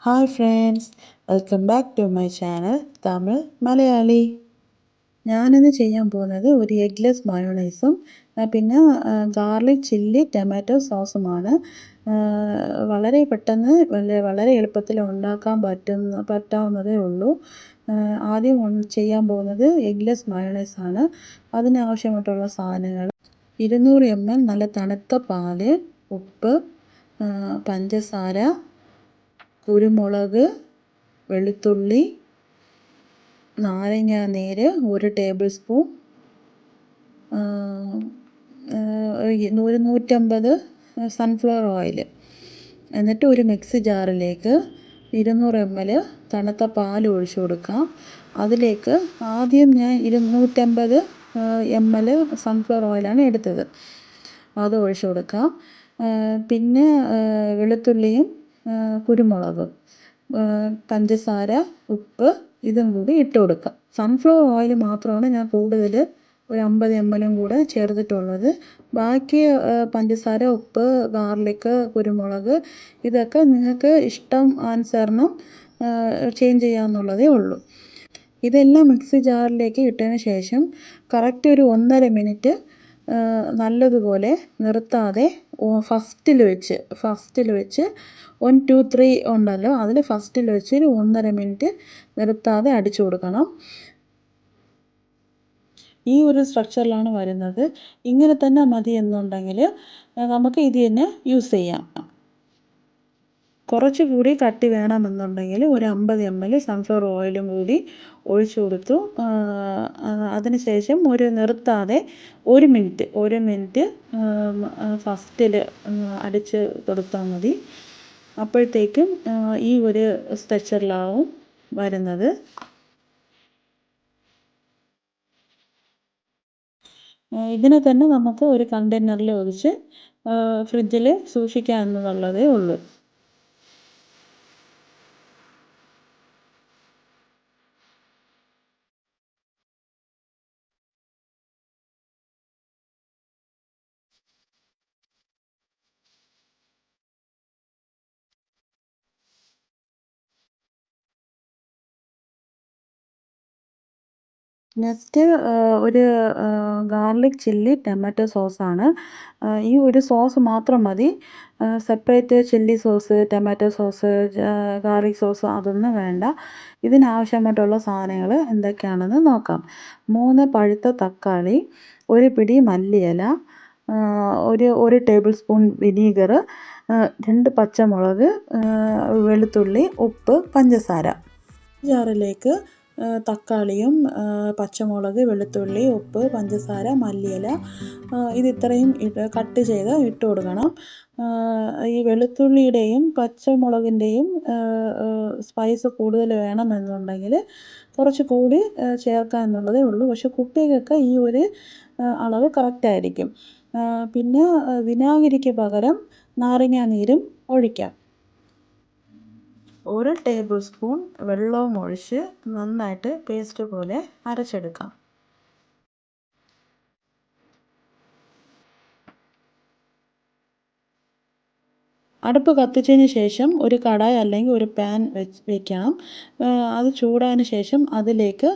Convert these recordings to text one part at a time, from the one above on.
Hi friends, welcome back to my channel Tamil Malayali. ഞാനിന്ന് ചെയ്യാൻ പോകുന്നത് ഒരു എഗ്ലെസ് മയോണൈസും പിന്നെ ഗാർലിക് ചില്ലി ടൊമാറ്റോ സോസുമാണ്. വളരെ പെട്ടെന്ന് വളരെ എളുപ്പത്തിൽ ഉണ്ടാക്കാൻ പറ്റാവുന്നതേ ഉള്ളൂ. ആദ്യം ചെയ്യാൻ പോകുന്നത് എഗ്ലെസ് മയോണൈസാണ്. അതിനാവശ്യമായിട്ടുള്ള സാധനങ്ങൾ: 200 ml നല്ല തണുത്ത പാല്, ഉപ്പ്, പഞ്ചസാര, കുരുമുളക്, വെളുത്തുള്ളി, നാരങ്ങാനീര് 1 ടേബിൾ സ്പൂൺ, 150 സൺഫ്ലവർ ഓയിൽ. എന്നിട്ട് ഒരു മിക്സി ജാറിലേക്ക് 200 ml തണുത്ത പാൽ ഒഴിച്ചു കൊടുക്കാം. അതിലേക്ക് ആദ്യം ഞാൻ 250 ml സൺഫ്ലവർ ഓയിലാണ് എടുത്തത്. അത് ഒഴിച്ചു കൊടുക്കാം. പിന്നെ വെളുത്തുള്ളിയും കുരുമുളകും, പഞ്ചസാര, ഉപ്പ് ഇതും കൂടി ഇട്ട് കൊടുക്കാം. സൺഫ്ലവർ ഓയിൽ മാത്രമാണ് ഞാൻ കൂടുതൽ ഒരു 50 ml കൂടെ ചേർത്തിട്ടുള്ളത്. ബാക്കി പഞ്ചസാര, ഉപ്പ്, ഗാർലിക്, കുരുമുളക് ഇതൊക്കെ നിങ്ങൾക്ക് ഇഷ്ടം അനുസരണം ചേഞ്ച് ചെയ്യാവുന്നതേ ഉള്ളൂ. ഇതെല്ലാം മിക്സി ജാറിലേക്ക് ഇട്ടതിന് ശേഷം കറക്റ്റ് ഒരു 1.5 മിനിറ്റ് നല്ലതുപോലെ നിർത്താതെ ഫസ്റ്റിൽ വെച്ച് 1 2 3 ഉണ്ടല്ലോ, അതിൽ ഫസ്റ്റിൽ വെച്ച് ഒരു 1.5 മിനിറ്റ് നിർത്താതെ അടിച്ചു കൊടുക്കണം. ഈ ഒരു സ്ട്രക്ചറിലാണ് വരുന്നത്. ഇങ്ങനെ തന്നെ മതി എന്നുണ്ടെങ്കിൽ നമുക്ക് ഇത് തന്നെ യൂസ് ചെയ്യാം. കുറച്ചുകൂടി കട്ടി വേണമെന്നുണ്ടെങ്കിൽ ഒരു 50 ml സൺഫ്ലവർ ഓയിലും കൂടി ഒഴിച്ചു കൊടുത്തു. അതിനുശേഷം നിർത്താതെ 1 മിനിറ്റ് ഫസ്റ്റിൽ അടിച്ച് കൊടുത്താൽ മതി. അപ്പോഴത്തേക്കും ഈ ഒരു സ്ട്രക്ചറിലാവും വരുന്നത്. ഇതിനെ തന്നെ നമുക്ക് ഒരു കണ്ടെയ്നറിൽ ഒഴിച്ച് ഫ്രിഡ്ജിൽ സൂക്ഷിക്കാവുന്നതേ ഉള്ളൂ. നെക്സ്റ്റ് ഒരു ഗാർലിക് ചില്ലി ടൊമാറ്റോ സോസാണ്. ഈ ഒരു സോസ് മാത്രം മതി. Separate chilli sauce, tomato sauce, garlic sauce അതൊന്നും വേണ്ട. ഇതിനാവശ്യമായിട്ടുള്ള സാധനങ്ങൾ എന്തൊക്കെയാണെന്ന് നോക്കാം. 3 പഴുത്ത തക്കാളി, 1 പിടി മല്ലിയില, ഒരു ടേബിൾ സ്പൂൺ വിനീഗർ, 2 പച്ചമുളക്, വെളുത്തുള്ളി, ഉപ്പ്, പഞ്ചസാര. ജാറിലേക്ക് തക്കാളിയും പച്ചമുളക്, വെളുത്തുള്ളി, ഉപ്പ്, പഞ്ചസാര, മല്ലിയില ഇതിത്രയും കട്ട് ചെയ്ത് ഇട്ട് കൊടുക്കണം. ഈ വെളുത്തുള്ളിയുടെയും പച്ചമുളകിൻ്റെയും സ്പൈസ് കൂടുതൽ വേണമെന്നുണ്ടെങ്കിൽ കുറച്ച് കൂടി ചേർക്കാം എന്നുള്ളതേ ഉള്ളൂ. പക്ഷെ കുട്ടികൾക്ക് ഈ ഒരു അളവ് കറക്റ്റായിരിക്കും. പിന്നെ വിനാഗിരിക്ക് പകരം നാരങ്ങാനീരും ഒഴിക്കാം. 1 ടേബിൾ സ്പൂൺ വെള്ളവും ഒഴിച്ച് നന്നായിട്ട് പേസ്റ്റ് പോലെ അരച്ചെടുക്കാം. അടുപ്പ് കത്തിച്ചതിന് ശേഷം ഒരു കടായി അല്ലെങ്കിൽ ഒരു പാൻ വെക്കണം. അത് ചൂടായതിന് ശേഷം അതിലേക്ക്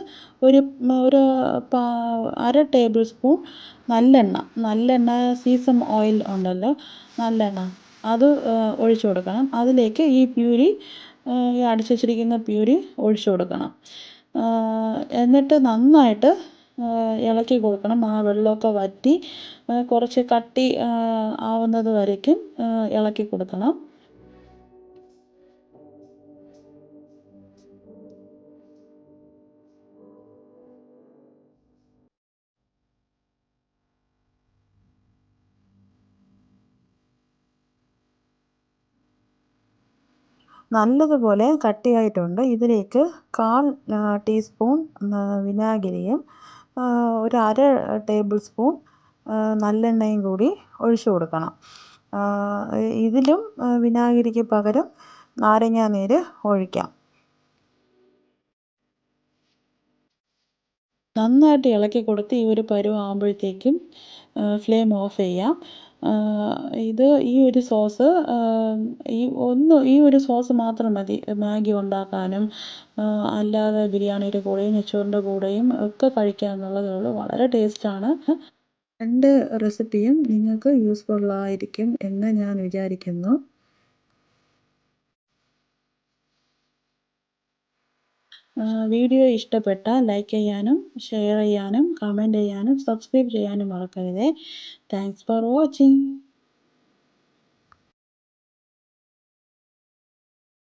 ഒരു 1/2 ടേബിൾ സ്പൂൺ നല്ലെണ്ണ സീസം ഓയിൽ ഉണ്ടല്ലോ, നല്ലെണ്ണ അത് ഒഴിച്ചു കൊടുക്കണം. അതിലേക്ക് ഈ അടിച്ചു വച്ചിരിക്കുന്ന പ്യൂരി ഒഴിച്ചു കൊടുക്കണം. എന്നിട്ട് നന്നായിട്ട് ഇളക്കി കൊടുക്കണം. ആ വെള്ളമൊക്കെ വറ്റി കുറച്ച് കട്ടി ആവുന്നത് വരയ്ക്കും ഇളക്കി കൊടുക്കണം. നല്ലതുപോലെ കട്ടിയായിട്ടുണ്ട്. ഇതിലേക്ക് 1/4 ടീസ്പൂൺ വിനാഗിരിയും ഒരു 1/2 ടേബിൾ സ്പൂൺ നല്ലെണ്ണയും കൂടി ഒഴിച്ചു കൊടുക്കണം. ഇതിലും വിനാഗിരിക്ക് പകരം നാരങ്ങാനീര് ഒഴിക്കാം. നന്നായിട്ട് ഇളക്കി കൊടുത്ത് ഈ ഒരു പരുവം ആകുമ്പോഴത്തേക്കും ഫ്ലെയിം ഓഫ് ചെയ്യാം. ഇത് ഈ ഒരു സോസ് ഈ ഒരു സോസ് മാത്രം മതി മാഗി ഉണ്ടാക്കാനും അല്ലാതെ ബിരിയാണിയുടെ കൂടെയും നെയ്ച്ചോറിൻ്റെ കൂടെയും ഒക്കെ കഴിക്കാമെന്നുള്ളതേ ഉള്ളൂ. വളരെ ടേസ്റ്റാണ്. 2 റെസിപ്പിയും നിങ്ങൾക്ക് യൂസ്ഫുള്ളായിരിക്കും എന്ന് ഞാൻ വിചാരിക്കുന്നു. വീഡിയോ ഇഷ്ടപ്പെട്ടാൽ ലൈക്ക് ചെയ്യാനും ഷെയർ ചെയ്യാനും കമൻറ്റ് ചെയ്യാനും സബ്സ്ക്രൈബ് ചെയ്യാനും മറക്കരുതേ. Thanks for watching.